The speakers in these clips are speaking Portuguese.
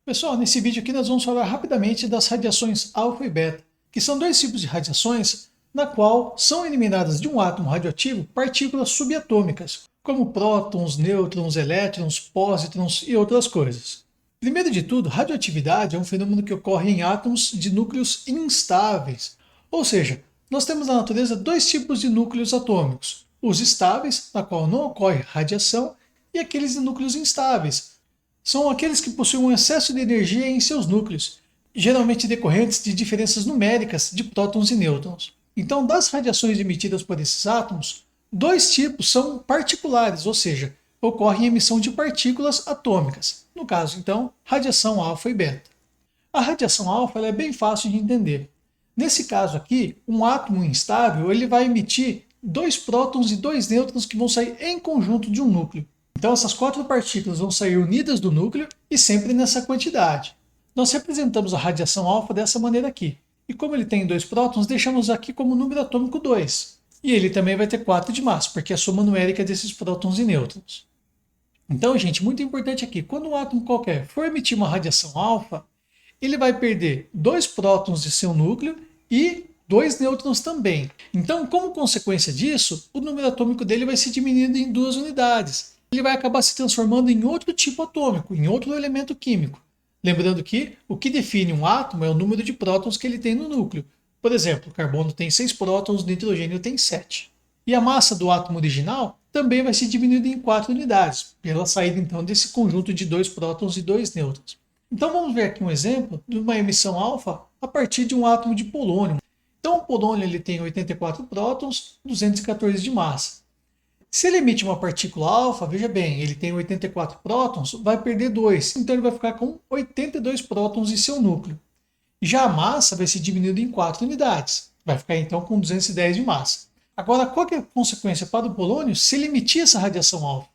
Pessoal, nesse vídeo aqui nós vamos falar rapidamente das radiações alfa e beta, que são dois tipos de radiações na qual são eliminadas de um átomo radioativo partículas subatômicas, como prótons, nêutrons, elétrons, pósitrons e outras coisas. Primeiro de tudo, radioatividade é um fenômeno que ocorre em átomos de núcleos instáveis, ou seja, nós temos na natureza dois tipos de núcleos atômicos, os estáveis, na qual não ocorre radiação, e aqueles de núcleos instáveis, são aqueles que possuem um excesso de energia em seus núcleos, geralmente decorrentes de diferenças numéricas de prótons e nêutrons. Então, das radiações emitidas por esses átomos, dois tipos são particulares, ou seja, ocorre emissão de partículas atômicas. No caso, então, radiação alfa e beta. A radiação alfa é bem fácil de entender. Nesse caso aqui, um átomo instável ele vai emitir dois prótons e dois nêutrons que vão sair em conjunto de um núcleo. Então essas quatro partículas vão sair unidas do núcleo e sempre nessa quantidade. Nós representamos a radiação alfa dessa maneira aqui. E como ele tem dois prótons, deixamos aqui como número atômico 2. E ele também vai ter 4 de massa, porque é a soma numérica desses prótons e nêutrons. Então, gente, muito importante aqui, quando um átomo qualquer for emitir uma radiação alfa, ele vai perder dois prótons de seu núcleo e dois nêutrons também. Então, como consequência disso, o número atômico dele vai ser diminuído em 2 unidades. Ele vai acabar se transformando em outro tipo atômico, em outro elemento químico. Lembrando que o que define um átomo é o número de prótons que ele tem no núcleo. Por exemplo, o carbono tem 6 prótons, o nitrogênio tem 7. E a massa do átomo original também vai ser diminuída em 4 unidades, pela saída então desse conjunto de 2 prótons e 2 nêutrons. Então vamos ver aqui um exemplo de uma emissão alfa a partir de um átomo de polônio. Então o polônio ele tem 84 prótons, 214 de massa. Se ele emite uma partícula alfa, veja bem, ele tem 84 prótons, vai perder 2, então ele vai ficar com 82 prótons em seu núcleo. Já a massa vai ser diminuída em 4 unidades, vai ficar então com 210 de massa. Agora, qual que é a consequência para o polônio se ele emitir essa radiação alfa?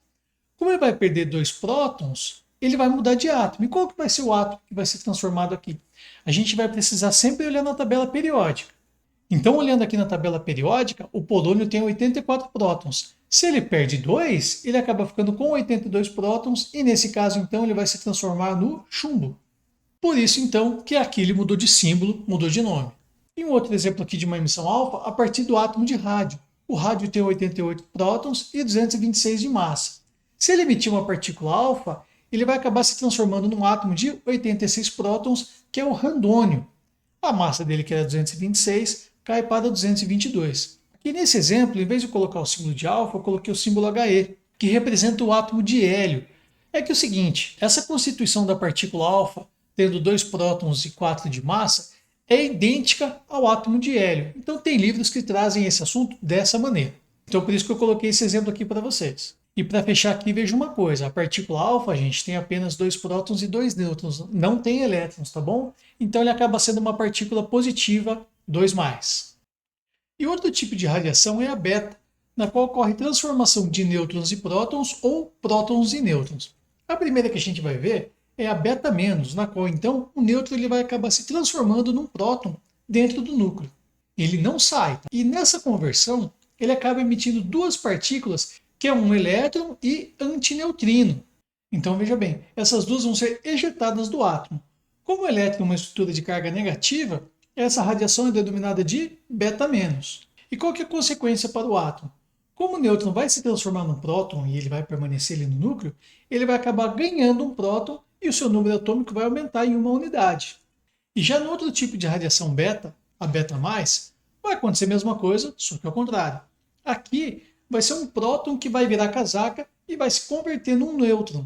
Como ele vai perder 2 prótons, ele vai mudar de átomo. E qual que vai ser o átomo que vai ser transformado aqui? A gente vai precisar sempre olhar na tabela periódica. Então, olhando aqui na tabela periódica, o polônio tem 84 prótons. Se ele perde 2, ele acaba ficando com 82 prótons e nesse caso, então, ele vai se transformar no chumbo. Por isso, então, que aqui ele mudou de símbolo, mudou de nome. E um outro exemplo aqui de uma emissão alfa a partir do átomo de rádio. O rádio tem 88 prótons e 226 de massa. Se ele emitir uma partícula alfa, ele vai acabar se transformando num átomo de 86 prótons, que é o randônio. A massa dele, que era 226, cai para 222. Aqui nesse exemplo, em vez de colocar o símbolo de alfa, eu coloquei o símbolo He, que representa o átomo de hélio. É que é o seguinte, essa constituição da partícula alfa, tendo 2 prótons e 4 de massa, é idêntica ao átomo de hélio. Então tem livros que trazem esse assunto dessa maneira. Então por isso que eu coloquei esse exemplo aqui para vocês. E para fechar aqui, veja uma coisa, a partícula alfa, gente, tem apenas 2 prótons e 2 nêutrons, não tem elétrons, tá bom? Então ele acaba sendo uma partícula positiva 2+. E outro tipo de radiação é a beta, na qual ocorre transformação de nêutrons e prótons ou prótons e nêutrons. A primeira que a gente vai ver é a beta-, na qual então o nêutron ele vai acabar se transformando num próton dentro do núcleo. Ele não sai. E nessa conversão, ele acaba emitindo duas partículas, que é um elétron e antineutrino. Então veja bem, essas duas vão ser ejetadas do átomo. Como o elétron é uma estrutura de carga negativa, essa radiação é denominada de beta-. E qual que é a consequência para o átomo? Como o nêutron vai se transformar num próton e ele vai permanecer ali no núcleo, ele vai acabar ganhando um próton e o seu número atômico vai aumentar em 1 unidade. E já no outro tipo de radiação beta, a beta+, vai acontecer a mesma coisa, só que ao contrário. Aqui vai ser um próton que vai virar casaca e vai se converter num nêutron.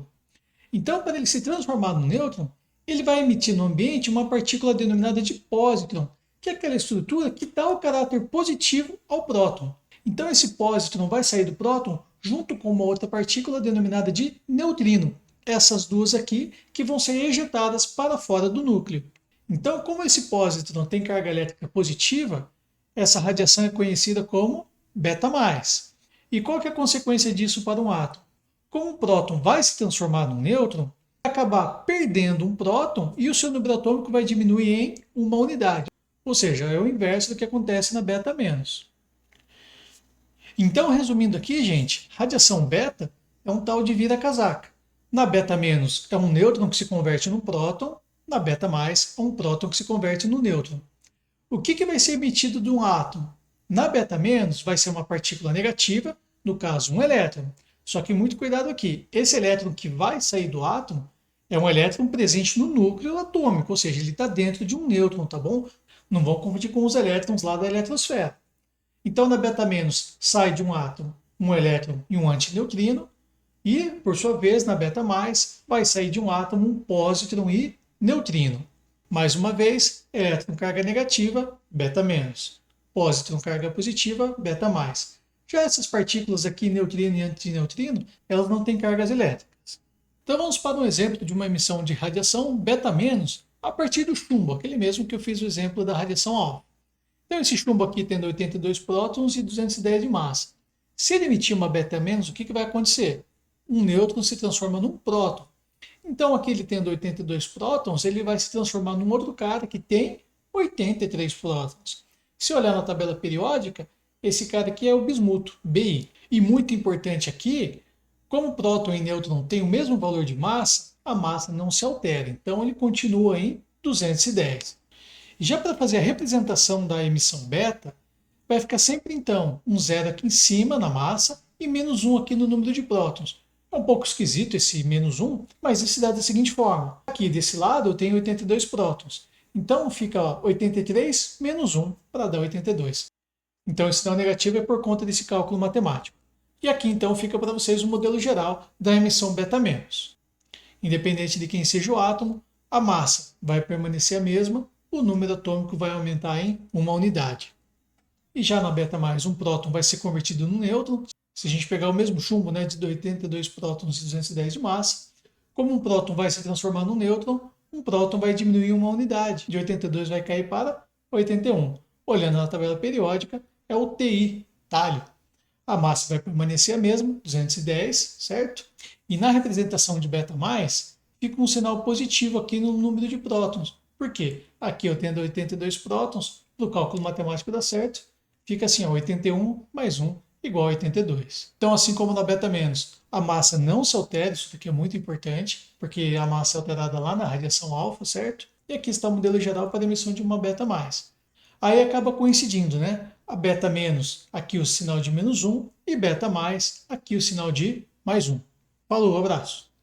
Então, para ele se transformar num nêutron, ele vai emitir no ambiente uma partícula denominada de pósitron, que é aquela estrutura que dá o caráter positivo ao próton. Então esse pósitron vai sair do próton junto com uma outra partícula denominada de neutrino. Essas duas aqui que vão ser ejetadas para fora do núcleo. Então, como esse pósitron tem carga elétrica positiva, essa radiação é conhecida como beta+. E qual que é a consequência disso para um átomo? Como o próton vai se transformar num nêutron, acabar perdendo um próton e o seu número atômico vai diminuir em 1 unidade. Ou seja, é o inverso do que acontece na beta-. Então, resumindo aqui, gente, radiação beta é um tal de vira-casaca. Na beta menos é um nêutron que se converte num próton, na beta mais é um próton que se converte no nêutron. O que vai ser emitido de um átomo? Na beta menos vai ser uma partícula negativa, no caso um elétron. Só que muito cuidado aqui, esse elétron que vai sair do átomo é um elétron presente no núcleo atômico, ou seja, ele está dentro de um nêutron, tá bom? Não vão confundir com os elétrons lá da eletrosfera. Então, na beta menos sai de um átomo um elétron e um antineutrino, e, por sua vez, na beta mais vai sair de um átomo um pósitron e neutrino. Mais uma vez, elétron carga negativa, beta menos. Pósitron carga positiva, beta mais. Já essas partículas aqui, neutrino e antineutrino, elas não têm cargas elétricas. Então vamos para um exemplo de uma emissão de radiação beta menos a partir do chumbo, aquele mesmo que eu fiz o exemplo da radiação alfa. Então esse chumbo aqui tendo 82 prótons e 210 de massa. Se ele emitir uma beta menos, o que vai acontecer? Um nêutron se transforma num próton. Então aqui ele tendo 82 prótons, ele vai se transformar num outro cara que tem 83 prótons. Se olhar na tabela periódica, esse cara aqui é o bismuto, Bi. E muito importante aqui, como próton e nêutron têm o mesmo valor de massa, a massa não se altera. Então ele continua em 210. Já para fazer a representação da emissão beta, vai ficar sempre então um zero aqui em cima na massa e menos 1 aqui no número de prótons. É um pouco esquisito esse menos 1, mas isso se dá da seguinte forma. Aqui desse lado eu tenho 82 prótons. Então fica 83 menos 1 para dar 82. Então esse sinal negativo é por conta desse cálculo matemático. E aqui então fica para vocês o modelo geral da emissão beta menos. Independente de quem seja o átomo, a massa vai permanecer a mesma, o número atômico vai aumentar em uma unidade. E já na beta mais, um próton vai ser convertido num nêutron. Se a gente pegar o mesmo chumbo, né, de 82 prótons e 210 de massa, como um próton vai se transformar num nêutron, um próton vai diminuir uma unidade. De 82 vai cair para 81. Olhando na tabela periódica, é o TI, talho. A massa vai permanecer a mesma, 210, certo? E na representação de beta mais, fica um sinal positivo aqui no número de prótons. Por quê? Aqui eu tendo 82 prótons, no cálculo matemático dá certo, fica assim, ó, 81 mais 1 igual a 82. Então, assim como na beta menos, a massa não se altera, isso daqui é muito importante, porque a massa é alterada lá na radiação alfa, certo? E aqui está o modelo geral para a emissão de uma beta mais. Aí acaba coincidindo, né? A beta menos, aqui o sinal de menos 1, e beta mais, aqui o sinal de mais 1. Falou, abraço!